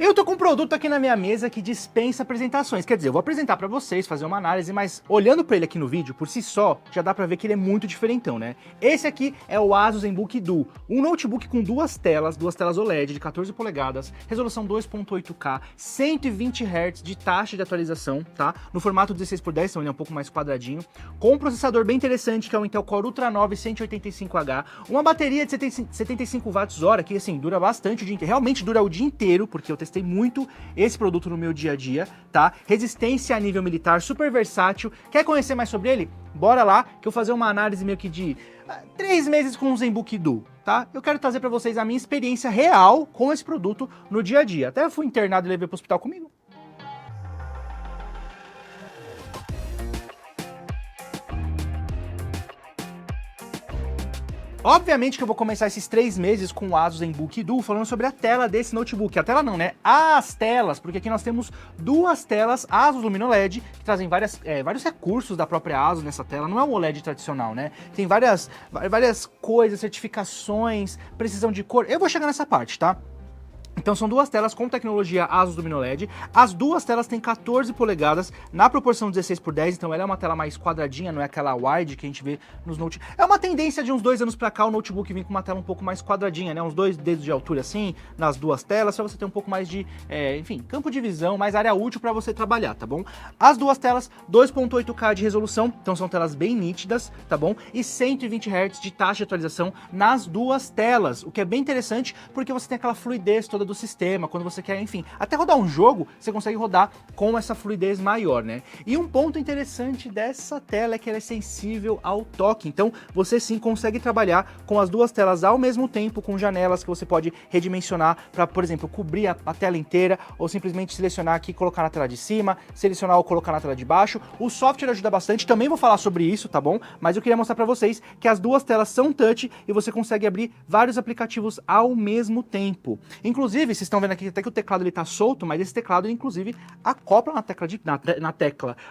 Eu tô com um produto aqui na minha mesa que dispensa apresentações, quer dizer, eu vou apresentar pra vocês, fazer uma análise, mas olhando pra ele aqui no vídeo, por si só, já dá pra ver que ele é muito diferentão, né? Esse aqui é o Asus ZenBook Duo, um notebook com duas telas OLED de 14 polegadas, resolução 2.8K, 120 Hz de taxa de atualização, tá? No formato 16x10, então ele é um pouco mais quadradinho, com um processador bem interessante, que é o Intel Core Ultra 9 185H, uma bateria de 75 Wh, que assim, dura bastante o dia inteiro, realmente dura o dia inteiro, porque eu testei muito esse produto no meu dia a dia, tá? Resistência a nível militar, super versátil. Quer conhecer mais sobre ele? Bora lá, que eu vou fazer uma análise meio que de 3 meses com o ZenBook Duo, tá? Eu quero trazer pra vocês a minha experiência real com esse produto no dia a dia. Até fui internado e levei pro hospital comigo. Obviamente que eu vou começar esses 3 meses com o Asus ZenBook Duo falando sobre a tela desse notebook. A tela não, né? As telas, porque aqui nós temos duas telas Asus Lumino LED, que trazem vários recursos da própria Asus nessa tela. Não é um OLED tradicional, né? Tem várias coisas, certificações, precisão de cor. Eu vou chegar nessa parte, tá? Então são duas telas com tecnologia Asus Lumino LED, as duas telas têm 14 polegadas na proporção 16x10, então ela é uma tela mais quadradinha, não é aquela wide que a gente vê nos notebooks. É uma tendência de uns 2 anos pra cá o notebook vir com uma tela um pouco mais quadradinha, né, uns 2 dedos de altura assim, nas duas telas, pra você ter um pouco mais de, enfim, campo de visão, mais área útil pra você trabalhar, tá bom? As duas telas, 2.8K de resolução, então são telas bem nítidas, tá bom? E 120 Hz de taxa de atualização nas duas telas, o que é bem interessante, porque você tem aquela fluidez toda do sistema, quando você quer, enfim, até rodar um jogo, você consegue rodar com essa fluidez maior, né? E um ponto interessante dessa tela é que ela é sensível ao toque, então você sim consegue trabalhar com as duas telas ao mesmo tempo, com janelas que você pode redimensionar para, por exemplo, cobrir a tela inteira, ou simplesmente selecionar aqui e colocar na tela de cima, selecionar ou colocar na tela de baixo. O software ajuda bastante, também vou falar sobre isso, tá bom? Mas eu queria mostrar para vocês que as duas telas são touch e você consegue abrir vários aplicativos ao mesmo tempo. Inclusive, vocês estão vendo aqui até que o teclado ele tá solto, mas esse teclado ele, inclusive acopla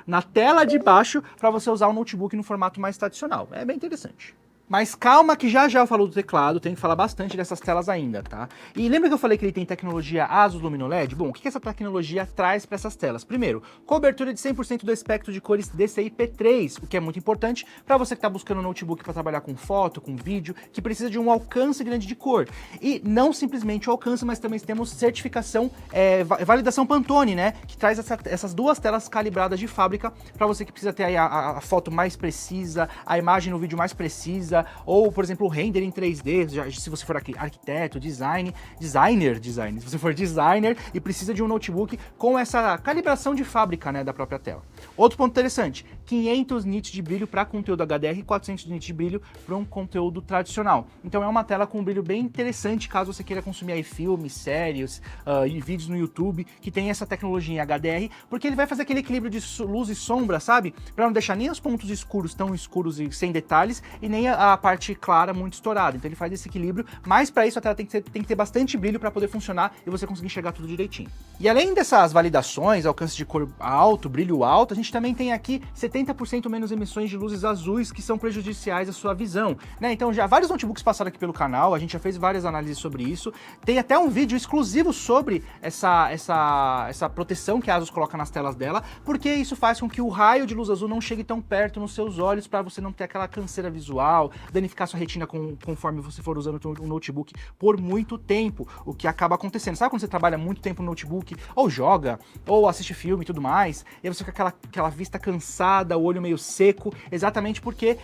na tela de baixo para você usar o notebook no formato mais tradicional. É bem interessante. Mas calma que já eu falo do teclado, tenho que falar bastante dessas telas ainda, tá? E lembra que eu falei que ele tem tecnologia Asus Lumino LED? Bom, o que essa tecnologia traz para essas telas? Primeiro, cobertura de 100% do espectro de cores DCI-P3, o que é muito importante para você que está buscando um notebook para trabalhar com foto, com vídeo, que precisa de um alcance grande de cor. E não simplesmente o alcance, mas também temos certificação, validação Pantone, né? Que traz essas duas telas calibradas de fábrica para você que precisa ter aí a foto mais precisa, a imagem no vídeo mais precisa, ou, por exemplo, o render em 3D, se você for arquiteto, designer, se você for designer e precisa de um notebook com essa calibração de fábrica, né, da própria tela. Outro ponto interessante, 500 nits de brilho para conteúdo HDR e 400 nits de brilho para um conteúdo tradicional. Então é uma tela com um brilho bem interessante caso você queira consumir aí filmes, séries e vídeos no YouTube que tem essa tecnologia em HDR, porque ele vai fazer aquele equilíbrio de luz e sombra, sabe? Para não deixar nem os pontos escuros tão escuros e sem detalhes e nem a parte clara muito estourada. Então ele faz esse equilíbrio, mas para isso a tela tem que ter bastante brilho para poder funcionar e você conseguir enxergar tudo direitinho. E além dessas validações, alcance de cor alto, brilho alto, a gente também tem aqui 70% menos emissões de luzes azuis que são prejudiciais à sua visão, né? Então já vários notebooks passaram aqui pelo canal, a gente já fez várias análises sobre isso. Tem até um vídeo exclusivo sobre essa proteção que a Asus coloca nas telas dela, porque isso faz com que o raio de luz azul não chegue tão perto nos seus olhos para você não ter aquela canseira visual, danificar sua retina conforme você for usando um notebook por muito tempo, o que acaba acontecendo. Sabe quando você trabalha muito tempo no notebook, ou joga, ou assiste filme e tudo mais, e aí você fica aquela vista cansada, o olho meio seco, exatamente porque,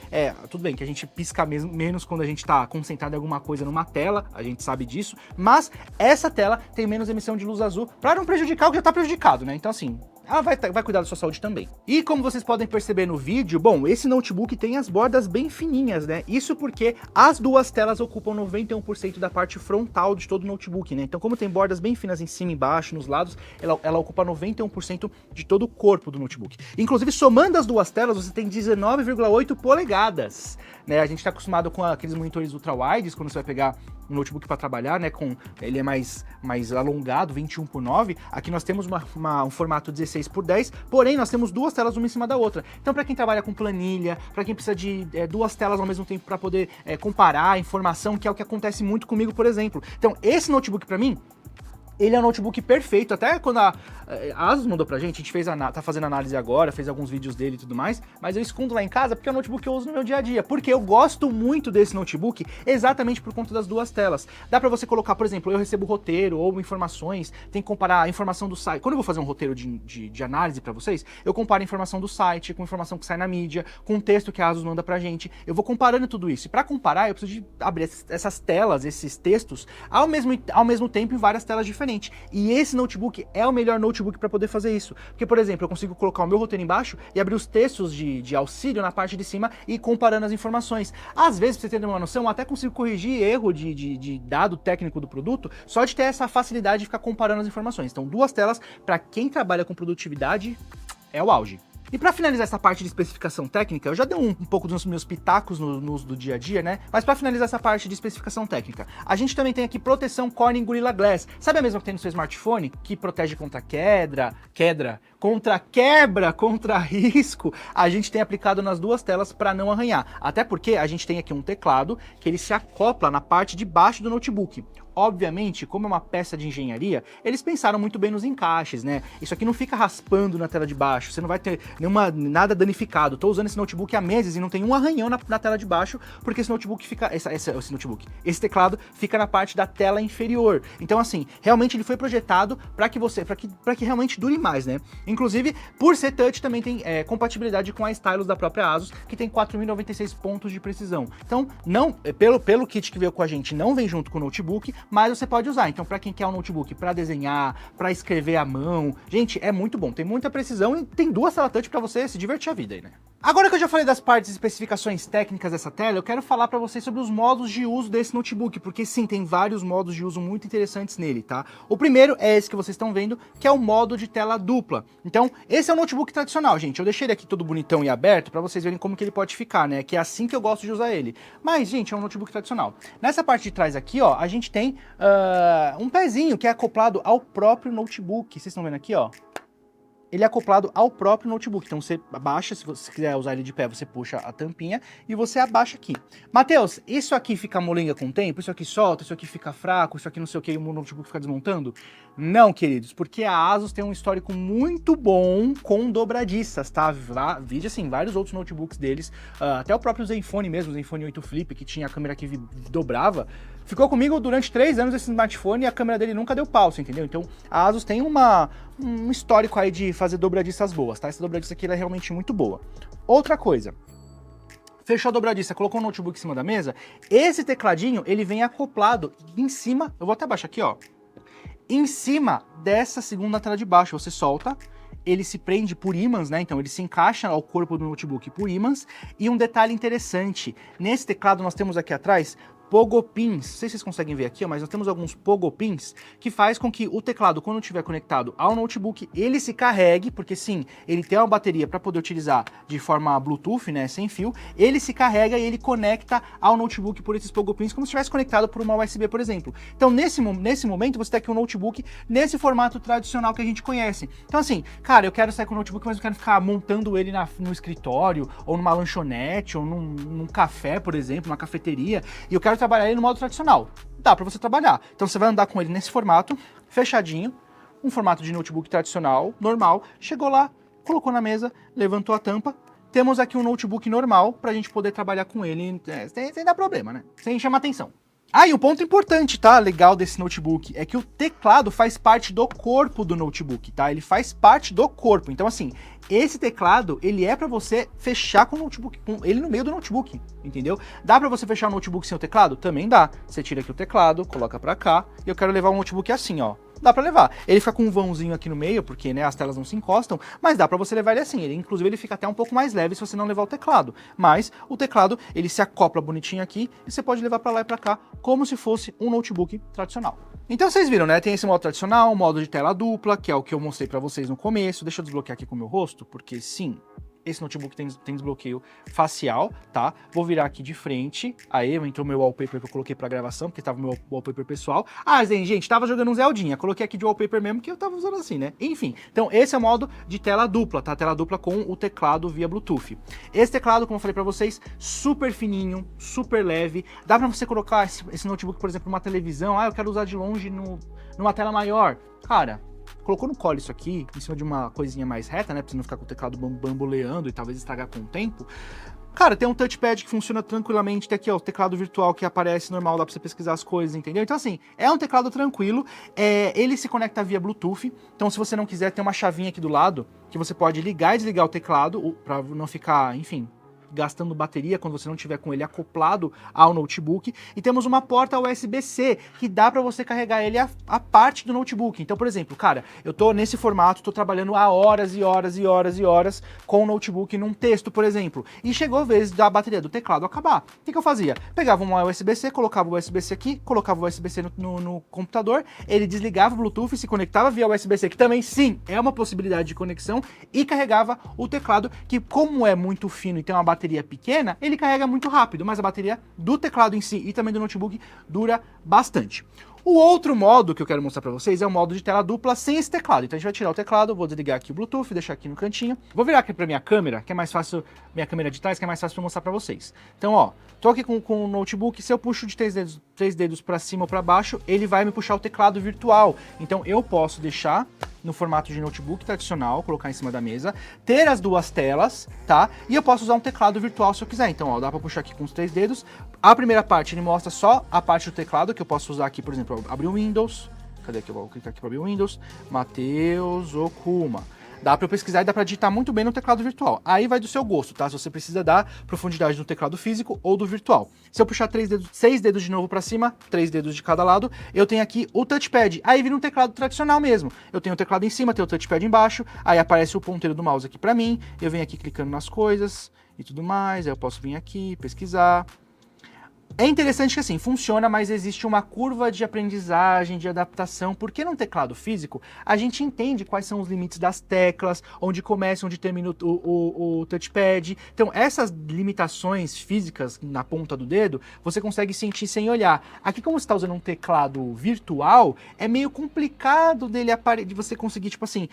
tudo bem que a gente pisca menos quando a gente tá concentrado em alguma coisa numa tela, a gente sabe disso, mas essa tela tem menos emissão de luz azul para não prejudicar o que já tá prejudicado, né? Então assim, ela vai cuidar da sua saúde também. E como vocês podem perceber no vídeo, bom, esse notebook tem as bordas bem fininhas, né? Isso porque as duas telas ocupam 91% da parte frontal de todo o notebook, né? Então como tem bordas bem finas em cima e embaixo, nos lados, ela ocupa 91% de todo o corpo do notebook. Inclusive, somando as duas telas, você tem 19,8 polegadas, né? A gente tá acostumado com aqueles monitores ultra-wides, quando você vai pegar um notebook para trabalhar, né? Ele é mais alongado, 21:9. Aqui nós temos um formato 16x10, porém nós temos duas telas uma em cima da outra. Então para quem trabalha com planilha, para quem precisa de duas telas ao mesmo tempo para poder comparar a informação, que é o que acontece muito comigo, por exemplo. Então esse notebook para mim Ele é um notebook perfeito, até quando a Asus mandou pra gente fez tá fazendo análise agora, fez alguns vídeos dele e tudo mais, mas eu escondo lá em casa porque é um notebook que eu uso no meu dia a dia, porque eu gosto muito desse notebook exatamente por conta das duas telas. Dá pra você colocar, por exemplo, eu recebo roteiro ou informações, tem que comparar a informação do site. Quando eu vou fazer um roteiro de análise pra vocês, eu comparo a informação do site com a informação que sai na mídia, com o texto que a Asus manda pra gente, eu vou comparando tudo isso. E pra comparar, eu preciso de abrir essas telas, esses textos, ao mesmo tempo em várias telas diferentes. E esse notebook é o melhor notebook para poder fazer isso. Porque, por exemplo, eu consigo colocar o meu roteiro embaixo e abrir os textos de auxílio na parte de cima e ir comparando as informações. Às vezes, pra você ter uma noção, eu até consigo corrigir erro de dado técnico do produto só de ter essa facilidade de ficar comparando as informações. Então, duas telas, para quem trabalha com produtividade, é o auge. E para finalizar essa parte de especificação técnica, eu já dei um pouco dos meus pitacos no uso do dia a dia, né? Mas para finalizar essa parte de especificação técnica, a gente também tem aqui proteção Corning Gorilla Glass. Sabe a mesma que tem no seu smartphone? Que protege contra quebra, contra risco? A gente tem aplicado nas duas telas para não arranhar. Até porque a gente tem aqui um teclado que ele se acopla na parte de baixo do notebook. Obviamente, como é uma peça de engenharia, eles pensaram muito bem nos encaixes, né? Isso aqui não fica raspando na tela de baixo, você não vai ter nada danificado. Tô usando esse notebook há meses e não tem um arranhão na tela de baixo, porque esse notebook fica, esse teclado fica na parte da tela inferior. Então assim, realmente ele foi projetado para que realmente dure mais, né? Inclusive, por ser touch, também tem compatibilidade com a stylus da própria Asus, que tem 4096 pontos de precisão. Então, pelo kit que veio com a gente, não vem junto com o notebook, mas você pode usar. Então, para quem quer um notebook para desenhar, para escrever à mão, gente, é muito bom. Tem muita precisão e tem duas telas touch para você se divertir a vida aí, né? Agora que eu já falei das partes e especificações técnicas dessa tela, eu quero falar para vocês sobre os modos de uso desse notebook, porque sim, tem vários modos de uso muito interessantes nele, tá? O primeiro é esse que vocês estão vendo, que é o modo de tela dupla. Então, esse é o notebook tradicional, gente. Eu deixei ele aqui todo bonitão e aberto para vocês verem como que ele pode ficar, né? Que é assim que eu gosto de usar ele. Mas, gente, é um notebook tradicional. Nessa parte de trás aqui, ó, a gente tem um pezinho que é acoplado ao próprio notebook. Vocês estão vendo aqui, ó? Ele é acoplado ao próprio notebook, então você abaixa, se você quiser usar ele de pé, você puxa a tampinha e você abaixa aqui. Matheus, isso aqui fica molenga com o tempo? Isso aqui solta, isso aqui fica fraco, isso aqui não sei o que, e o notebook fica desmontando? Não, queridos, porque a Asus tem um histórico muito bom com dobradiças, tá? Vídeo assim, vários outros notebooks deles, até o próprio Zenfone mesmo, o Zenfone 8 Flip, que tinha a câmera que dobrava, ficou comigo durante 3 anos esse smartphone e a câmera dele nunca deu pau, entendeu? Então a Asus tem um histórico aí de fazer dobradiças boas, tá? Essa dobradiça aqui ela é realmente muito boa. Outra coisa, fechou a dobradiça, colocou o notebook em cima da mesa, esse tecladinho ele vem acoplado em cima, eu vou até abaixar aqui, ó, em cima dessa segunda tela de baixo, você solta, ele se prende por ímãs, né? Então ele se encaixa ao corpo do notebook por ímãs. E um detalhe interessante, nesse teclado nós temos aqui atrás pogo pins, não sei se vocês conseguem ver aqui, mas nós temos alguns pogo pins que faz com que o teclado, quando estiver conectado ao notebook, ele se carregue, porque sim, ele tem uma bateria para poder utilizar de forma Bluetooth, né, sem fio, ele se carrega e ele conecta ao notebook por esses pogo pins, como se estivesse conectado por uma USB, por exemplo. Então nesse momento você tem aqui um notebook nesse formato tradicional que a gente conhece. Então assim, cara, eu quero sair com o notebook, mas eu quero ficar montando ele no escritório, ou numa lanchonete, ou num café, por exemplo, numa cafeteria, e eu quero trabalhar ele no modo tradicional. Dá para você trabalhar. Então você vai andar com ele nesse formato, fechadinho, um formato de notebook tradicional, normal. Chegou lá, colocou na mesa, levantou a tampa. Temos aqui um notebook normal para a gente poder trabalhar com ele sem dar problema, né? Sem chamar atenção. Ah, e um ponto importante, tá? Legal desse notebook é que o teclado faz parte do corpo do notebook, tá? Ele faz parte do corpo. Então, assim, esse teclado, ele é pra você fechar com o notebook, com ele no meio do notebook, entendeu? Dá pra você fechar o notebook sem o teclado? Também dá. Você tira aqui o teclado, coloca pra cá, e eu quero levar o notebook assim, ó. Dá pra levar. Ele fica com um vãozinho aqui no meio, porque né, as telas não se encostam, mas dá pra você levar ele assim. Inclusive ele fica até um pouco mais leve se você não levar o teclado. Mas o teclado, ele se acopla bonitinho aqui e você pode levar pra lá e pra cá, como se fosse um notebook tradicional. Então vocês viram, né? Tem esse modo tradicional, modo de tela dupla, que é o que eu mostrei pra vocês no começo. Deixa eu desbloquear aqui com o meu rosto, porque sim, esse notebook tem desbloqueio facial, tá? Vou virar aqui de frente, aí entrou meu wallpaper que eu coloquei pra gravação, porque tava meu wallpaper pessoal. Ah, gente, tava jogando um Zeldinha, coloquei aqui de wallpaper mesmo, que eu tava usando assim, né? Enfim, então esse é o modo de tela dupla, tá? Tela dupla com o teclado via Bluetooth. Esse teclado, como eu falei pra vocês, super fininho, super leve, dá pra você colocar esse notebook, por exemplo, numa televisão, eu quero usar de longe numa tela maior. Cara, colocou no colo isso aqui, em cima de uma coisinha mais reta, né, pra você não ficar com o teclado bamboleando e talvez estragar com o tempo. Cara, tem um touchpad que funciona tranquilamente, tem aqui, ó, o teclado virtual que aparece normal, dá pra você pesquisar as coisas, entendeu? Então, assim, é um teclado tranquilo, ele se conecta via Bluetooth, então se você não quiser, tem uma chavinha aqui do lado, que você pode ligar e desligar o teclado, pra não ficar, enfim, gastando bateria quando você não tiver com ele acoplado ao notebook. E temos uma porta USB-C que dá para você carregar ele a parte do notebook. Então, por exemplo, cara, eu tô nesse formato, tô trabalhando há horas e horas e horas e horas com o notebook num texto, por exemplo, e chegou a vez da bateria do teclado acabar. O que eu fazia? Pegava uma USB-C, colocava o USB-C aqui, colocava o USB-C no computador, ele desligava o Bluetooth, se conectava via USB-C, que também, sim, é uma possibilidade de conexão, e carregava o teclado, que como é muito fino e tem uma bateria pequena, ele carrega muito rápido, mas a bateria do teclado em si e também do notebook dura bastante. O outro modo que eu quero mostrar para vocês é o modo de tela dupla sem esse teclado. Então a gente vai tirar o teclado, vou desligar aqui o Bluetooth, deixar aqui no cantinho. Vou virar aqui para minha câmera, que é mais fácil, minha câmera de trás, que é mais fácil para mostrar para vocês. Então, ó, tô aqui com o notebook, se eu puxo de três dedos para cima ou para baixo, ele vai me puxar o teclado virtual. Então eu posso deixar no formato de notebook tradicional, colocar em cima da mesa, ter as duas telas, tá? E eu posso usar um teclado virtual se eu quiser. Então, ó, dá para puxar aqui com os 3 dedos. A primeira parte ele mostra só a parte do teclado, que eu posso usar aqui, por exemplo, abrir o Windows. Cadê que eu vou clicar aqui para abrir o Windows? Matheus Okuma. Dá para eu pesquisar e dá para digitar muito bem no teclado virtual. Aí vai do seu gosto, tá? Se você precisa dar profundidade no teclado físico ou do virtual. Se eu puxar 6 dedos de novo para cima, 3 dedos de cada lado, eu tenho aqui o touchpad. Aí vira um teclado tradicional mesmo. Eu tenho o teclado em cima, tenho o touchpad embaixo, aí aparece o ponteiro do mouse aqui para mim, eu venho aqui clicando nas coisas e tudo mais, aí eu posso vir aqui, pesquisar. É interessante que assim, funciona, mas existe uma curva de aprendizagem, de adaptação, porque num teclado físico, a gente entende quais são os limites das teclas, onde começa, onde termina o touchpad. Então, essas limitações físicas na ponta do dedo, você consegue sentir sem olhar. Aqui, como você está usando um teclado virtual, é meio complicado de você conseguir, tipo assim,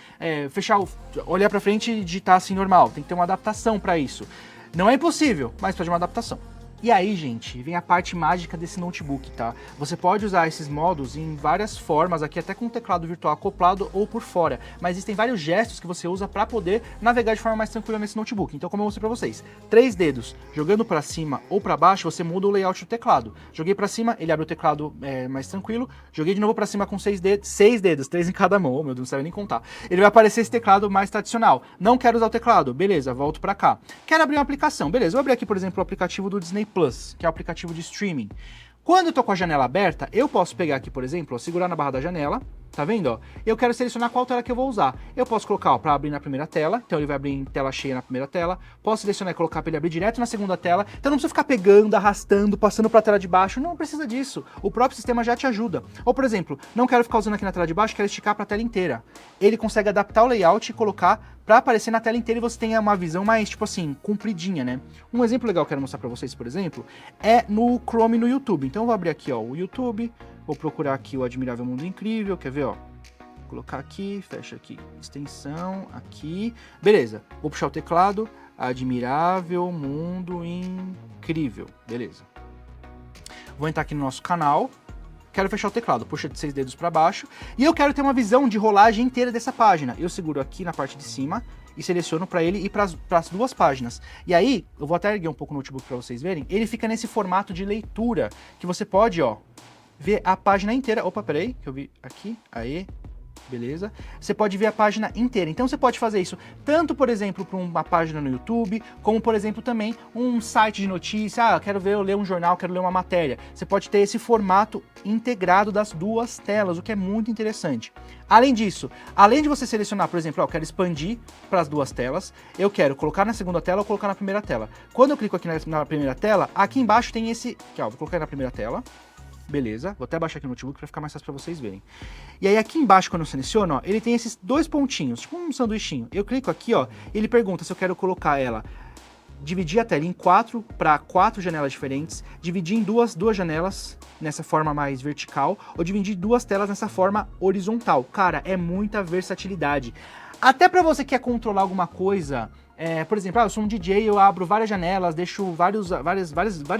olhar para frente e digitar assim normal. Tem que ter uma adaptação para isso. Não é impossível, mas precisa de uma adaptação. E aí, gente, vem a parte mágica desse notebook, tá? Você pode usar esses modos em várias formas, aqui até com o teclado virtual acoplado ou por fora, mas existem vários gestos que você usa para poder navegar de forma mais tranquila nesse notebook. Então, como eu mostrei para vocês, 3 dedos jogando para cima ou para baixo, você muda o layout do teclado. Joguei para cima, ele abre o teclado mais tranquilo. Joguei de novo para cima com 6 dedos, 3 em cada mão, oh, meu Deus, não sabe nem contar. Ele vai aparecer esse teclado mais tradicional. Não quero usar o teclado, beleza, volto para cá. Quero abrir uma aplicação, beleza, vou abrir aqui, por exemplo, o aplicativo do Disney Plus, que é o aplicativo de streaming. Quando eu tô com a janela aberta, eu posso pegar aqui, por exemplo, ó, segurar na barra da janela, tá vendo, ó? Eu quero selecionar qual tela que eu vou usar. Eu posso colocar, ó, pra abrir na primeira tela, então ele vai abrir em tela cheia na primeira tela. Posso selecionar e colocar pra ele abrir direto na segunda tela, então não precisa ficar pegando, arrastando, passando pra tela de baixo, não precisa disso. O próprio sistema já te ajuda. Ou, por exemplo, não quero ficar usando aqui na tela de baixo, quero esticar pra tela inteira. Ele consegue adaptar o layout e colocar pra aparecer na tela inteira e você tenha uma visão mais, tipo assim, compridinha, né? Um exemplo legal que eu quero mostrar pra vocês, por exemplo, é no Chrome no YouTube. Então eu vou abrir aqui, ó, o YouTube, vou procurar aqui o Admirável Mundo Incrível, quer ver, ó? Vou colocar aqui, fecha aqui, extensão, aqui, beleza. Vou puxar o teclado, Admirável Mundo Incrível, beleza. Vou entrar aqui no nosso canal. Quero fechar o teclado, puxa de 6 dedos para baixo, e eu quero ter uma visão de rolagem inteira dessa página. Eu seguro aqui na parte de cima e seleciono para ele ir para as duas páginas. E aí, eu vou até erguer um pouco o notebook para vocês verem, ele fica nesse formato de leitura, que você pode, ó, ver a página inteira. Opa, peraí, que eu vi aqui, aí, beleza? Você pode ver a página inteira. Então você pode fazer isso tanto, por exemplo, para uma página no YouTube, como, por exemplo, também um site de notícia. Ah, quero ler um jornal, quero ler uma matéria. Você pode ter esse formato integrado das duas telas, o que é muito interessante. Além disso, além de você selecionar, por exemplo, eu quero expandir para as duas telas, eu quero colocar na segunda tela ou colocar na primeira tela. Quando eu clico aqui na primeira tela, aqui embaixo tem esse, aqui, ó, vou colocar na primeira tela. beleza, vou até baixar aqui no notebook para ficar mais fácil para vocês verem. E aí aqui embaixo, quando eu seleciono, ó, ele tem esses dois pontinhos, tipo um sanduichinho. Eu clico aqui, ó, ele pergunta se eu quero colocar ela, dividir a tela em 4 para 4 janelas diferentes, dividir em duas janelas nessa forma mais vertical, ou dividir duas telas nessa forma horizontal. Cara, é muita versatilidade. Até para você que quer controlar alguma coisa, por exemplo, eu sou um DJ, eu abro várias janelas, deixo vários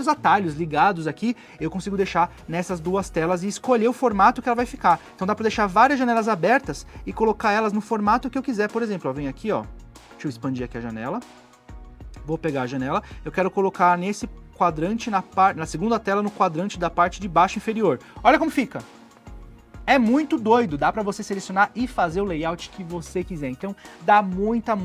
atalhos ligados aqui, eu consigo deixar nessas duas telas e escolher o formato que ela vai ficar. Então dá para deixar várias janelas abertas e colocar elas no formato que eu quiser. Por exemplo, eu venho aqui, ó, deixa eu expandir aqui a janela, vou pegar a janela, eu quero colocar nesse quadrante, na segunda tela, no quadrante da parte de baixo inferior. Olha como fica! É muito doido, dá pra você selecionar e fazer o layout que você quiser. Então dá muita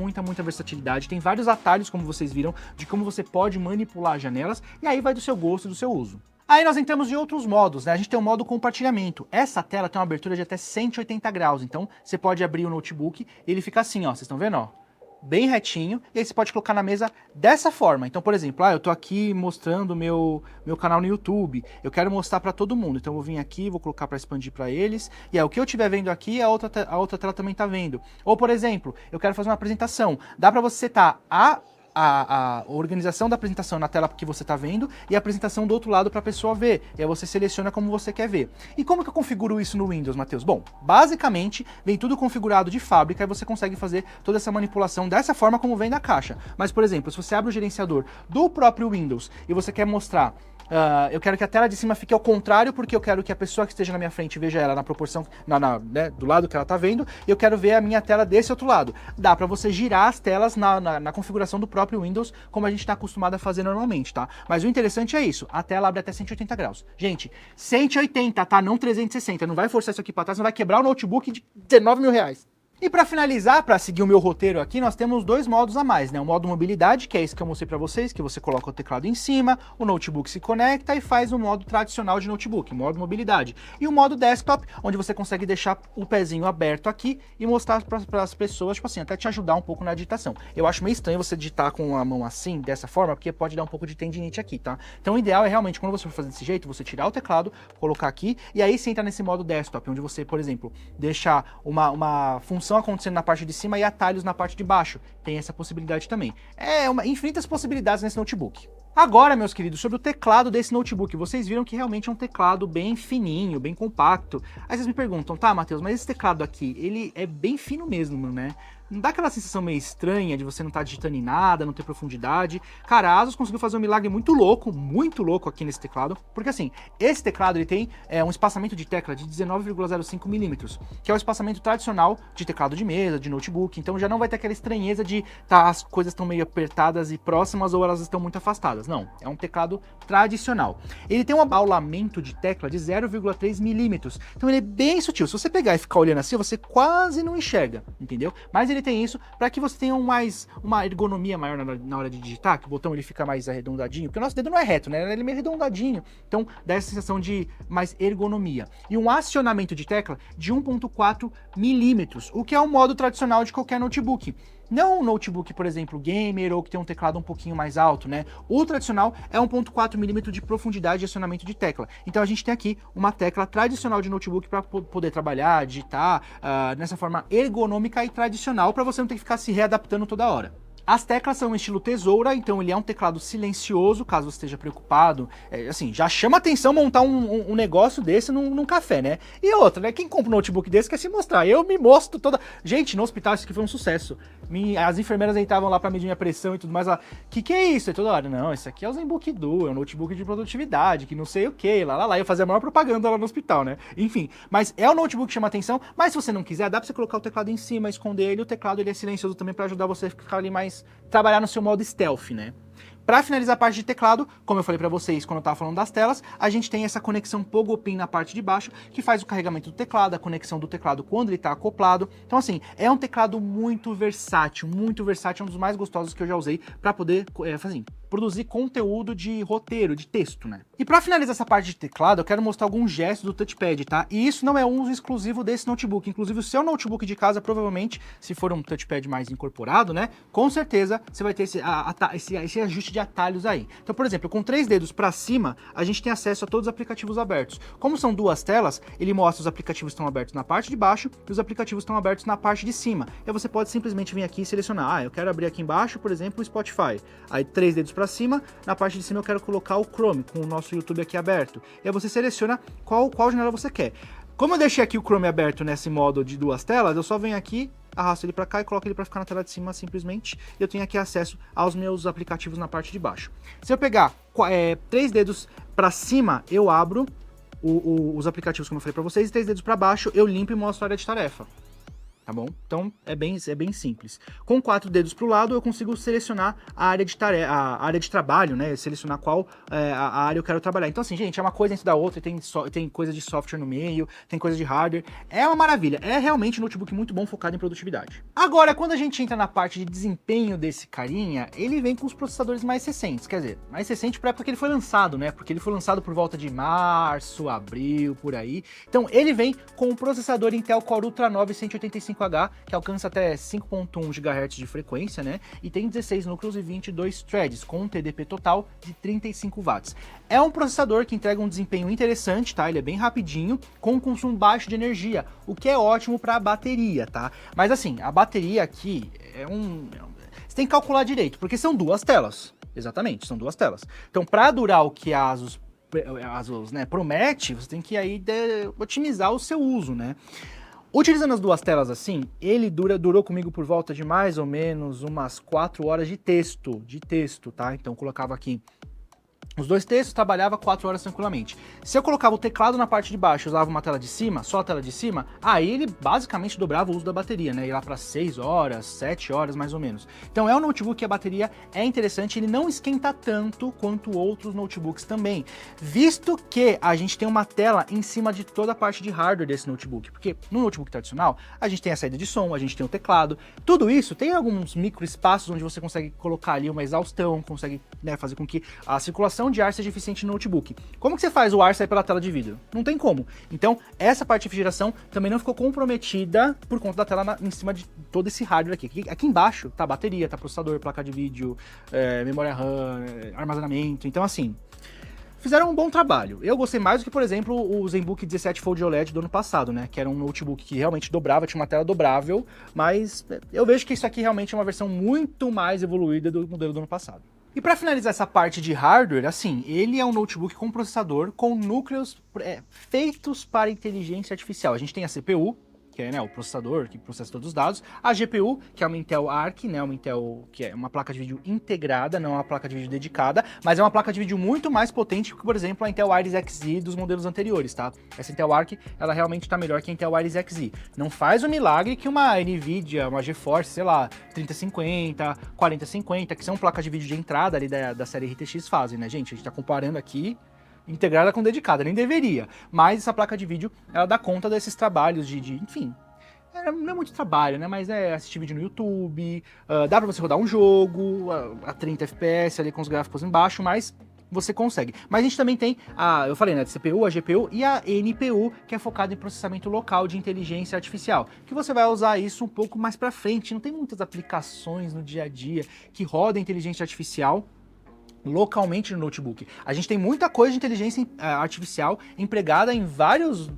versatilidade. Tem vários atalhos, como vocês viram, de como você pode manipular as janelas, e aí vai do seu gosto e do seu uso. Aí nós entramos em outros modos, né? A gente tem o modo compartilhamento. Essa tela tem uma abertura de até 180 graus, então você pode abrir o notebook e ele fica assim, ó, vocês estão vendo, ó? Bem retinho, e aí você pode colocar na mesa dessa forma. Então, por exemplo, eu tô aqui mostrando meu canal no YouTube, eu quero mostrar para todo mundo, então eu vou vir aqui, vou colocar para expandir para eles, e aí o que eu estiver vendo aqui, a outra tela também tá vendo. Ou, por exemplo, eu quero fazer uma apresentação, dá para você setar a organização da apresentação na tela que você está vendo e a apresentação do outro lado para a pessoa ver. E aí você seleciona como você quer ver. E como que eu configuro isso no Windows, Matheus? Bom, basicamente vem tudo configurado de fábrica e você consegue fazer toda essa manipulação dessa forma como vem da caixa. Mas, por exemplo, se você abre o gerenciador do próprio Windows e você quer mostrar eu quero que a tela de cima fique ao contrário, porque eu quero que a pessoa que esteja na minha frente veja ela na proporção, né, do lado que ela está vendo, e eu quero ver a minha tela desse outro lado. Dá para você girar as telas na configuração do próprio Windows, como a gente está acostumado a fazer normalmente, tá? Mas o interessante é isso, a tela abre até 180 graus. Gente, 180, tá? Não 360, não vai forçar isso aqui para trás, não vai quebrar o notebook de 19 mil reais. E para finalizar, para seguir o meu roteiro aqui, nós temos dois modos a mais, né? O modo mobilidade, que é esse que eu mostrei para vocês, que você coloca o teclado em cima, o notebook se conecta e faz o modo tradicional de notebook, modo mobilidade. E o modo desktop, onde você consegue deixar o pezinho aberto aqui e mostrar para as pessoas, tipo assim, até te ajudar um pouco na digitação. Eu acho meio estranho você digitar com a mão assim, dessa forma, porque pode dar um pouco de tendinite aqui, tá? Então o ideal é realmente, quando você for fazer desse jeito, você tirar o teclado, colocar aqui, e aí você entra nesse modo desktop, onde você, por exemplo, deixar uma função acontecendo na parte de cima e atalhos na parte de baixo. Tem essa possibilidade também. Infinitas possibilidades nesse notebook. Agora, meus queridos, sobre o teclado desse notebook, vocês viram que realmente é um teclado bem fininho, bem compacto. Aí vocês me perguntam, tá, Matheus, mas esse teclado aqui, ele é bem fino mesmo, né? Não dá aquela sensação meio estranha de você não estar digitando em nada, não ter profundidade. Cara, a Asus conseguiu fazer um milagre muito louco aqui nesse teclado, porque assim, esse teclado ele tem um espaçamento de tecla de 19,05 milímetros, que é o espaçamento tradicional de teclado de mesa, de notebook, então já não vai ter aquela estranheza de as coisas estão meio apertadas e próximas ou elas estão muito afastadas. Não, é um teclado tradicional. Ele tem um abaulamento de tecla de 0,3 milímetros, então ele é bem sutil. Se você pegar e ficar olhando assim, você quase não enxerga, entendeu? Mas ele tem isso para que você tenha uma ergonomia maior na hora de digitar, que o botão ele fica mais arredondadinho, porque o nosso dedo não é reto, né? Ele é meio arredondadinho, então dá essa sensação de mais ergonomia. E um acionamento de tecla de 1,4 milímetros, o que é o modo tradicional de qualquer notebook. Não um notebook, por exemplo, gamer, ou que tem um teclado um pouquinho mais alto, né? O tradicional é 1,4 milímetros de profundidade de acionamento de tecla. Então a gente tem aqui uma tecla tradicional de notebook para poder trabalhar, digitar, nessa forma ergonômica e tradicional, para você não ter que ficar se readaptando toda hora. As teclas são estilo tesoura, então ele é um teclado silencioso, caso você esteja preocupado. Assim, já chama atenção montar um negócio desse num café, né? E outra, né? Quem compra um notebook desse quer se mostrar. Eu me mostro toda... Gente, no hospital isso aqui foi um sucesso. As enfermeiras entravam lá pra medir minha pressão e tudo mais. Lá, que é isso? E toda hora, não, esse aqui é o ZenBook Duo, é um notebook de produtividade, que não sei o que, lá. Eu fazia a maior propaganda lá no hospital, né? Enfim, mas é um notebook que chama atenção, mas se você não quiser, dá pra você colocar o teclado em cima, esconder ele. O teclado ele é silencioso também pra ajudar você a ficar ali mais... trabalhar no seu modo stealth, né? Para finalizar a parte de teclado, como eu falei para vocês quando eu estava falando das telas, a gente tem essa conexão Pogo Pin na parte de baixo, que faz o carregamento do teclado, a conexão do teclado quando ele está acoplado. Então assim, é um teclado muito versátil, é um dos mais gostosos que eu já usei para poder produzir conteúdo de roteiro, de texto, né? E para finalizar essa parte de teclado, eu quero mostrar alguns gestos do touchpad, tá? E isso não é um uso exclusivo desse notebook. Inclusive, o seu notebook de casa, provavelmente, se for um touchpad mais incorporado, né? Com certeza, você vai ter esse ajuste de atalhos aí. Então, por exemplo, com 3 dedos para cima, a gente tem acesso a todos os aplicativos abertos. Como são 2 telas, ele mostra os aplicativos que estão abertos na parte de baixo e os aplicativos que estão abertos na parte de cima. E aí você pode simplesmente vir aqui e selecionar, eu quero abrir aqui embaixo, por exemplo, o Spotify. Aí 3 dedos para cima, na parte de cima eu quero colocar o Chrome, com o nosso YouTube aqui aberto. E aí você seleciona qual janela você quer. Como eu deixei aqui o Chrome aberto nesse modo de 2 telas, eu só venho aqui, arrasto ele para cá e coloco ele para ficar na tela de cima simplesmente. E eu tenho aqui acesso aos meus aplicativos na parte de baixo. Se eu pegar 3 dedos para cima, eu abro os aplicativos, como eu falei para vocês, e 3 dedos para baixo, eu limpo e mostro a área de tarefa. Tá bom? Então é bem simples. Com 4 dedos para o lado eu consigo selecionar a área de tarefa, a área de trabalho, né? Selecionar qual a área eu quero trabalhar. Então assim, gente, é uma coisa dentro da outra, tem coisa de software no meio, tem coisa de hardware. É uma maravilha. É realmente um notebook muito bom focado em produtividade. Agora, quando a gente entra na parte de desempenho desse carinha, ele vem com os processadores mais recentes. Quer dizer, mais recente para a época que ele foi lançado, né? Porque ele foi lançado por volta de março, abril, por aí. Então ele vem com o processador Intel Core Ultra 9 185H, que alcança até 5.1 GHz de frequência, né? E tem 16 núcleos e 22 threads, com um TDP total de 35 watts. É um processador que entrega um desempenho interessante, tá? Ele é bem rapidinho, com um consumo baixo de energia, o que é ótimo para a bateria, tá? Mas assim, a bateria aqui você tem que calcular direito, porque são 2 telas. Exatamente, são 2 telas. Então, para durar o que a Asus né, promete, você tem que aí otimizar o seu uso, né? Utilizando as 2 telas assim, ele durou comigo por volta de mais ou menos umas 4 horas de texto, tá? Então eu colocava aqui os 2 textos, trabalhava 4 horas tranquilamente. Se eu colocava o teclado na parte de baixo e usava uma tela de cima, só a tela de cima, aí ele basicamente dobrava o uso da bateria, né? Ia lá para 6 horas, 7 horas mais ou menos. Então é um notebook que a bateria é interessante, ele não esquenta tanto quanto outros notebooks também, visto que a gente tem uma tela em cima de toda a parte de hardware desse notebook, porque no notebook tradicional a gente tem a saída de som, a gente tem o teclado, tudo isso tem alguns micro espaços onde você consegue colocar ali uma exaustão, consegue, né, fazer com que a circulação de ar seja eficiente no notebook. Como que você faz o ar sair pela tela de vidro? Não tem como. Então, essa parte de refrigeração também não ficou comprometida por conta da tela em cima de todo esse hardware aqui. Aqui embaixo tá bateria, tá processador, placa de vídeo, memória RAM, armazenamento. Então, assim, fizeram um bom trabalho. Eu gostei mais do que, por exemplo, o ZenBook 17 Fold OLED do ano passado, né? Que era um notebook que realmente dobrava, tinha uma tela dobrável, mas eu vejo que isso aqui realmente é uma versão muito mais evoluída do modelo do ano passado. E para finalizar essa parte de hardware, assim, ele é um notebook com processador com núcleos feitos para inteligência artificial. A gente tem a CPU, que é, né, o processador que processa todos os dados, a GPU, que é uma Intel Arc, né, uma Intel que é uma placa de vídeo integrada, não é uma placa de vídeo dedicada, mas é uma placa de vídeo muito mais potente que, por exemplo, a Intel Iris Xe dos modelos anteriores, tá? Essa Intel Arc, ela realmente está melhor que a Intel Iris Xe. Não faz o milagre que uma Nvidia, uma GeForce, sei lá, 3050, 4050, que são placas de vídeo de entrada ali da série RTX fazem, né, gente? A gente tá comparando aqui integrada com dedicada, nem deveria, mas essa placa de vídeo, ela dá conta desses trabalhos enfim, não é muito trabalho, né, mas é assistir vídeo no YouTube, dá pra você rodar um jogo a 30 FPS ali com os gráficos embaixo, mas você consegue. Mas a gente também tem eu falei, né, a CPU, a GPU e a NPU, que é focada em processamento local de inteligência artificial, que você vai usar isso um pouco mais pra frente. Não tem muitas aplicações no dia a dia que rodam inteligência artificial localmente no notebook. A gente tem muita coisa de inteligência artificial empregada em vários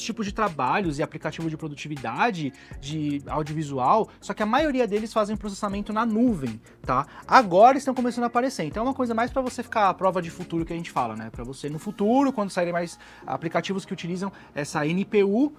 tipos de trabalhos e aplicativos de produtividade, de audiovisual, só que a maioria deles fazem processamento na nuvem, tá? Agora estão começando a aparecer, então é uma coisa mais para você ficar à prova de futuro que a gente fala, né? Para você no futuro, quando saírem mais aplicativos que utilizam essa NPU,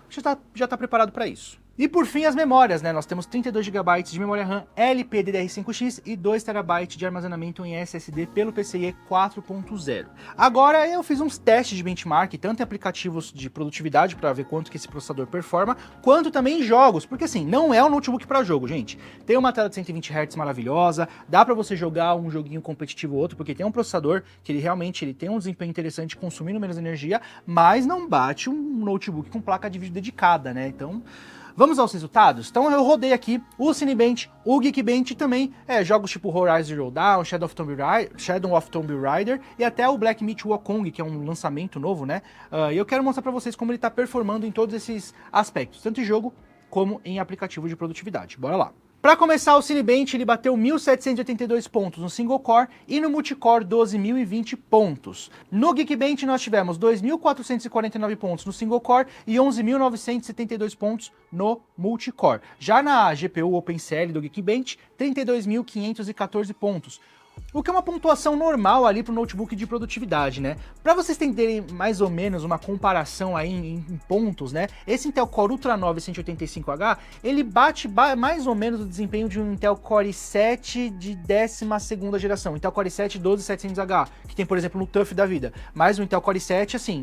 já tá preparado para isso. E por fim, as memórias, né? Nós temos 32 GB de memória RAM LPDDR5X e 2 TB de armazenamento em SSD pelo PCIe 4.0. Agora eu fiz uns testes de benchmark, tanto em aplicativos de produtividade para ver quanto que esse processador performa, quanto também em jogos, porque assim, não é um notebook para jogo, gente. Tem uma tela de 120 Hz maravilhosa, dá para você jogar um joguinho competitivo ou outro, porque tem um processador que ele tem um desempenho interessante, consumindo menos energia, mas não bate um notebook com placa de vídeo dedicada, né? Então, Vamos aos resultados? Então eu rodei aqui o Cinebench, o Geekbench e também jogos tipo Horizon Zero Dawn, Shadow of Tomb Raider e até o Black Myth Wukong, que é um lançamento novo, né? E eu quero mostrar para vocês como ele está performando em todos esses aspectos, tanto em jogo como em aplicativo de produtividade. Bora lá! Para começar, o Cinebench ele bateu 1.782 pontos no single core e no multicore 12.020 pontos. No Geekbench nós tivemos 2.449 pontos no single core e 11.972 pontos no multicore. Já na GPU OpenCL do Geekbench, 32.514 pontos. O que é uma pontuação normal ali para o notebook de produtividade, né? Para vocês entenderem mais ou menos uma comparação aí em pontos, né? Esse Intel Core Ultra 9 185H, ele bate mais ou menos o desempenho de um Intel Core i7 de 12ª geração, Intel Core i7 12700H, que tem, por exemplo, no TUF da vida. Mas o Intel Core i7, assim,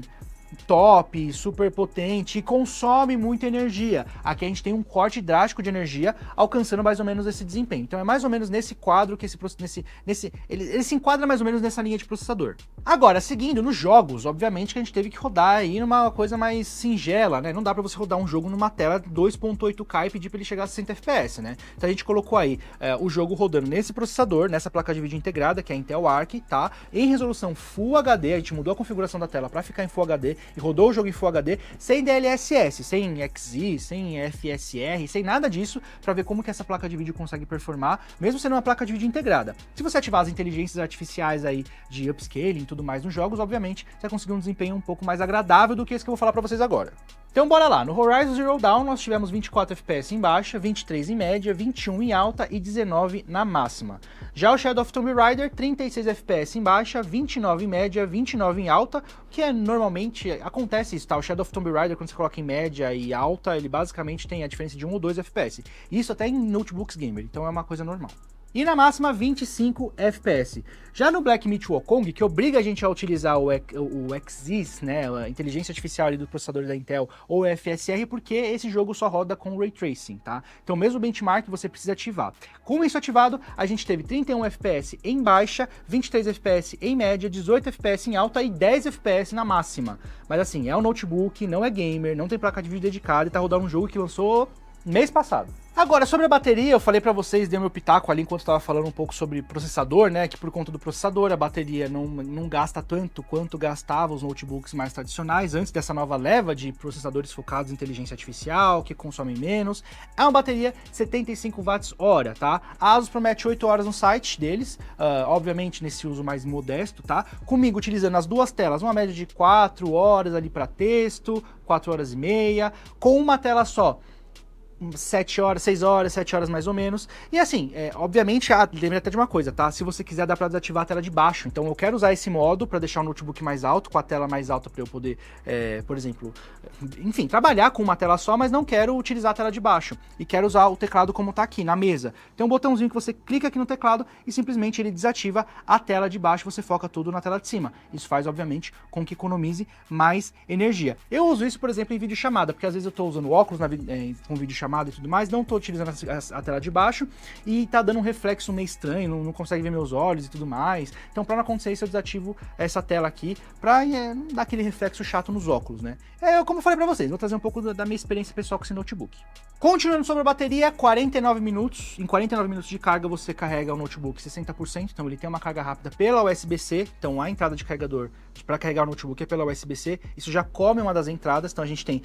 top, super potente e consome muita energia. Aqui a gente tem um corte drástico de energia, alcançando mais ou menos esse desempenho. Então é mais ou menos nesse quadro que ele se enquadra mais ou menos nessa linha de processador. Agora, seguindo nos jogos, obviamente que a gente teve que rodar aí numa coisa mais singela, né? Não dá pra você rodar um jogo numa tela 2.8K e pedir pra ele chegar a 60 FPS, né? Então a gente colocou aí o jogo rodando nesse processador, nessa placa de vídeo integrada, que é a Intel Arc, tá? Em resolução Full HD, a gente mudou a configuração da tela pra ficar em Full HD, e rodou o jogo em Full HD sem DLSS, sem XZ, sem FSR, sem nada disso, para ver como que essa placa de vídeo consegue performar, mesmo sendo uma placa de vídeo integrada. Se você ativar as inteligências artificiais aí de upscaling e tudo mais nos jogos, obviamente, você vai conseguir um desempenho um pouco mais agradável do que esse que eu vou falar para vocês agora. Então bora lá, no Horizon Zero Dawn nós tivemos 24 FPS em baixa, 23 em média, 21 em alta e 19 na máxima. Já o Shadow of Tomb Raider, 36 FPS em baixa, 29 em média, 29 em alta, que normalmente acontece isso, tá? O Shadow of Tomb Raider, quando você coloca em média e alta, ele basicamente tem a diferença de 1 ou 2 FPS. Isso até em notebooks gamer, então é uma coisa normal. E na máxima 25 FPS. Já no Black Myth Wukong, que obriga a gente a utilizar o XZ, né, a inteligência artificial ali do processador da Intel, ou o FSR, porque esse jogo só roda com Ray Tracing, tá? Então mesmo o benchmark você precisa ativar. Com isso ativado, a gente teve 31 FPS em baixa, 23 FPS em média, 18 FPS em alta e 10 FPS na máxima. Mas assim, é um notebook, não é gamer, não tem placa de vídeo dedicada e tá rodando um jogo que lançou mês passado. Agora, sobre a bateria, eu falei pra vocês, dei meu pitaco ali enquanto eu tava falando um pouco sobre processador, né, que por conta do processador a bateria não gasta tanto quanto gastava os notebooks mais tradicionais, antes dessa nova leva de processadores focados em inteligência artificial, que consomem menos. É uma bateria 75 Wh, tá? A ASUS promete 8 horas no site deles, obviamente nesse uso mais modesto, tá? Comigo utilizando as duas telas, uma média de 4 horas ali para texto, 4 horas e meia, com uma tela só. 7 horas, 6 horas, 7 horas mais ou menos. E assim, obviamente, lembra até de uma coisa, tá? Se você quiser, dá pra desativar a tela de baixo. Então eu quero usar esse modo pra deixar o notebook mais alto, com a tela mais alta pra eu poder, por exemplo, enfim, trabalhar com uma tela só, mas não quero utilizar a tela de baixo. E quero usar o teclado como tá aqui, na mesa. Tem um botãozinho que você clica aqui no teclado e simplesmente ele desativa a tela de baixo, você foca tudo na tela de cima. Isso faz, obviamente, com que economize mais energia. Eu uso isso, por exemplo, em videochamada, porque às vezes eu tô usando óculos com videochamada e tudo mais, não tô utilizando a tela de baixo e tá dando um reflexo meio estranho, não consegue ver meus olhos e tudo mais. Então, pra não acontecer isso, eu desativo essa tela aqui pra não dar aquele reflexo chato nos óculos, né? Como eu falei pra vocês, vou trazer um pouco da minha experiência pessoal com esse notebook. Continuando sobre a bateria, 49 minutos. Em 49 minutos de carga você carrega o notebook 60%, então ele tem uma carga rápida pela USB-C, então a entrada de carregador para carregar o notebook é pela USB-C, isso já come uma das entradas, então a gente tem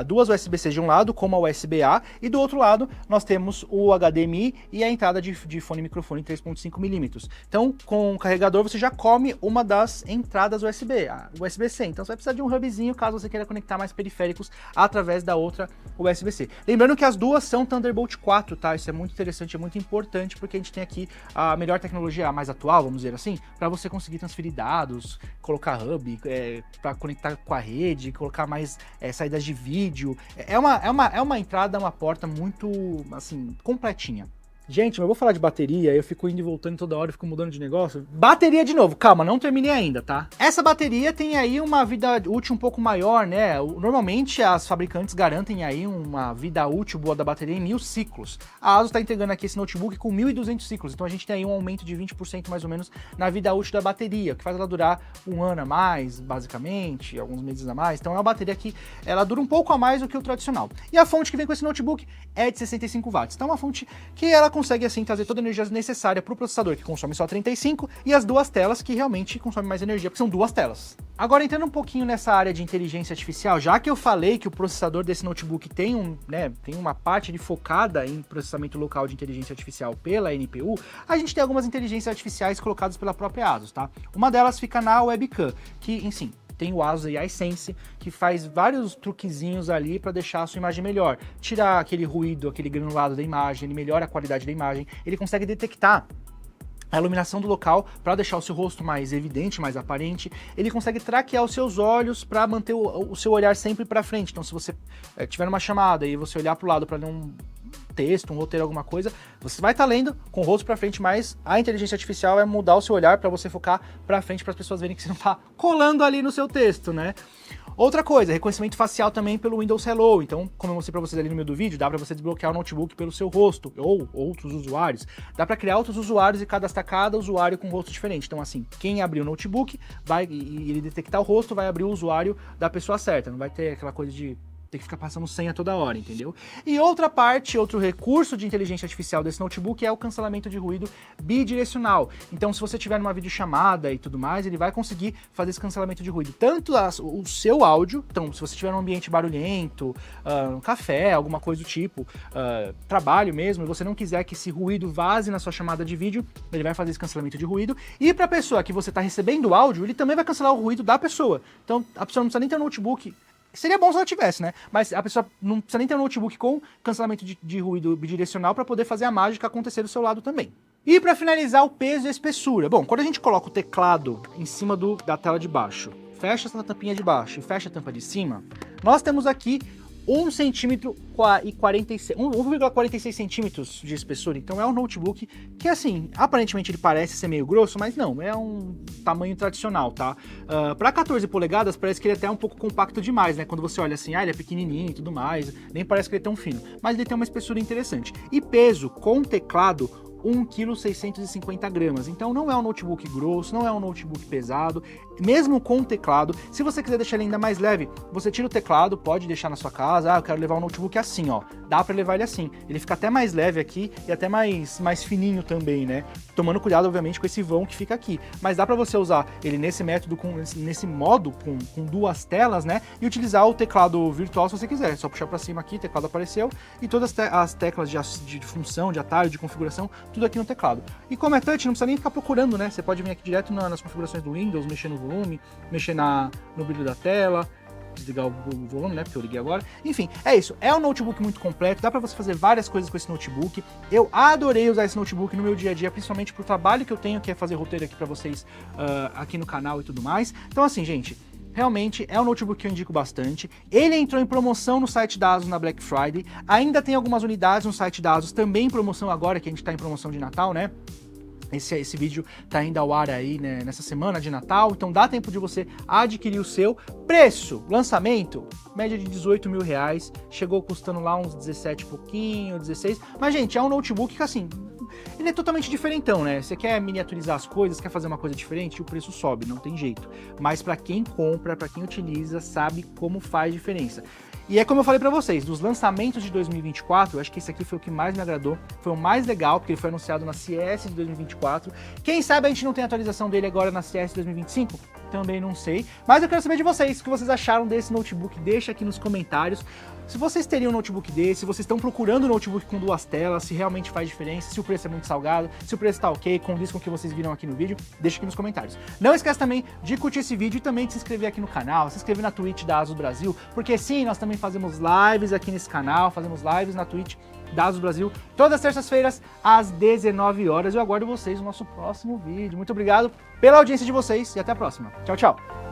duas USB-C de um lado, como a USB-A, e do outro lado nós temos o HDMI e a entrada de fone e microfone 3.5mm. Então com o carregador você já come uma das entradas USB, a USB-C, então você vai precisar de um hubzinho caso você queira conectar mais periféricos através da outra USB-C. Lembrando que as duas são Thunderbolt 4, tá? Isso é muito interessante, é muito importante, porque a gente tem aqui a melhor tecnologia, a mais atual, vamos dizer assim, para você conseguir transferir dados, colocar hub, para conectar com a rede, colocar mais saídas de vídeo. É uma entrada, uma porta muito, assim, completinha. Gente, mas eu vou falar de bateria, eu fico indo e voltando toda hora, eu fico mudando de negócio. Bateria de novo, calma, não terminei ainda, tá? Essa bateria tem aí uma vida útil um pouco maior, né? Normalmente as fabricantes garantem aí uma vida útil boa da bateria em 1000 ciclos. A ASUS tá entregando aqui esse notebook com 1200 ciclos, então a gente tem aí um aumento de 20% mais ou menos na vida útil da bateria, o que faz ela durar um ano a mais, basicamente, alguns meses a mais. Então é uma bateria que ela dura um pouco a mais do que o tradicional. E a fonte que vem com esse notebook é de 65 watts, então é uma fonte que ela consegue assim trazer toda a energia necessária para o processador, que consome só 35, e as duas telas que realmente consomem mais energia, porque são duas telas. Agora, entrando um pouquinho nessa área de inteligência artificial, já que eu falei que o processador desse notebook tem uma parte de focada em processamento local de inteligência artificial pela NPU, a gente tem algumas inteligências artificiais colocadas pela própria ASUS, tá? Uma delas fica na webcam, que, enfim, tem o ASUS AI Sense, que faz vários truquezinhos ali para deixar a sua imagem melhor. Tirar aquele ruído, aquele granulado da imagem, ele melhora a qualidade da imagem, ele consegue detectar a iluminação do local para deixar o seu rosto mais evidente, mais aparente. Ele consegue traquear os seus olhos para manter o seu olhar sempre para frente. Então, se você tiver numa chamada e você olhar para o lado para ler um texto, um roteiro, alguma coisa, você vai estar lendo com o rosto para frente, mas a inteligência artificial vai mudar o seu olhar para você focar para frente, para as pessoas verem que você não está colando ali no seu texto, né? Outra coisa, reconhecimento facial também pelo Windows Hello. Então, como eu mostrei para vocês ali no meio do vídeo, dá para você desbloquear o notebook pelo seu rosto ou outros usuários. Dá para criar outros usuários e cadastrar cada usuário com um rosto diferente. Então, assim, quem abrir o notebook vai e ele detectar o rosto, vai abrir o usuário da pessoa certa. Não vai ter aquela coisa de ter que ficar passando senha toda hora, entendeu? E outra parte, outro recurso de inteligência artificial desse notebook é o cancelamento de ruído bidirecional. Então, se você tiver numa videochamada e tudo mais, ele vai conseguir fazer esse cancelamento de ruído. Tanto o seu áudio, então, se você tiver num ambiente barulhento, um café, alguma coisa do tipo, trabalho mesmo, e você não quiser que esse ruído vaze na sua chamada de vídeo, ele vai fazer esse cancelamento de ruído. E para a pessoa que você está recebendo o áudio, ele também vai cancelar o ruído da pessoa. Então, a pessoa não precisa nem ter um notebook. Seria bom se ela tivesse, né? Mas a pessoa não precisa nem ter um notebook com cancelamento de ruído bidirecional para poder fazer a mágica acontecer do seu lado também. E para finalizar, o peso e a espessura. Bom, quando a gente coloca o teclado em cima da tela de baixo, fecha essa tampinha de baixo e fecha a tampa de cima, nós temos aqui 1,46 centímetros de espessura. Então é um notebook que, assim, aparentemente ele parece ser meio grosso, mas não, é um tamanho tradicional, tá? Para 14 polegadas parece que ele é até um pouco compacto demais, né? Quando você olha assim, ele é pequenininho e tudo mais, nem parece que ele é tão fino, mas ele tem uma espessura interessante. E peso com teclado, 1,650 kg. Então não é um notebook grosso, não é um notebook pesado, mesmo com o teclado. Se você quiser deixar ele ainda mais leve, você tira o teclado, pode deixar na sua casa. Eu quero levar um notebook assim, ó. Dá para levar ele assim. Ele fica até mais leve aqui e até mais fininho também, né? Tomando cuidado, obviamente, com esse vão que fica aqui. Mas dá para você usar ele nesse método, nesse modo, com duas telas, né? E utilizar o teclado virtual se você quiser. É só puxar para cima aqui, o teclado apareceu. E todas as teclas de função, de atalho, de configuração, tudo aqui no teclado. E como é touch, não precisa nem ficar procurando, né? Você pode vir aqui direto nas configurações do Windows, mexer no volume, mexer no brilho da tela, desligar o volume, né? Porque eu liguei agora. Enfim, é isso. É um notebook muito completo, dá pra você fazer várias coisas com esse notebook. Eu adorei usar esse notebook no meu dia a dia, principalmente pro trabalho que eu tenho, que é fazer roteiro aqui pra vocês aqui no canal e tudo mais. Então, assim, gente, realmente é um notebook que eu indico bastante. Ele entrou em promoção no site da ASUS na Black Friday. Ainda tem algumas unidades no site da ASUS também em promoção agora, que a gente tá em promoção de Natal, né? Esse vídeo tá indo ao ar aí, né, nessa semana de Natal, então dá tempo de você adquirir o seu. Preço, lançamento, média de 18 mil reais, chegou custando lá uns 17 e pouquinho, 16, mas gente, é um notebook que assim, ele é totalmente diferentão, né? Você quer miniaturizar as coisas, quer fazer uma coisa diferente, o preço sobe, não tem jeito. Mas para quem compra, para quem utiliza, sabe como faz diferença. E é como eu falei pra vocês, dos lançamentos de 2024, eu acho que esse aqui foi o que mais me agradou, foi o mais legal, porque ele foi anunciado na CES de 2024. Quem sabe a gente não tem atualização dele agora na CES 2025? Também não sei, mas eu quero saber de vocês, o que vocês acharam desse notebook, deixa aqui nos comentários. Se vocês teriam um notebook desse, se vocês estão procurando um notebook com duas telas, se realmente faz diferença, se o preço é muito salgado, se o preço tá ok, condiz com o que vocês viram aqui no vídeo, deixa aqui nos comentários. Não esquece também de curtir esse vídeo e também de se inscrever aqui no canal, se inscrever na Twitch da ASUS Brasil, porque sim, nós também fazemos lives aqui nesse canal, fazemos lives na Twitch da ASUS Brasil, todas as terças-feiras, às 19 horas. Eu aguardo vocês no nosso próximo vídeo. Muito obrigado pela audiência de vocês e até a próxima. Tchau, tchau!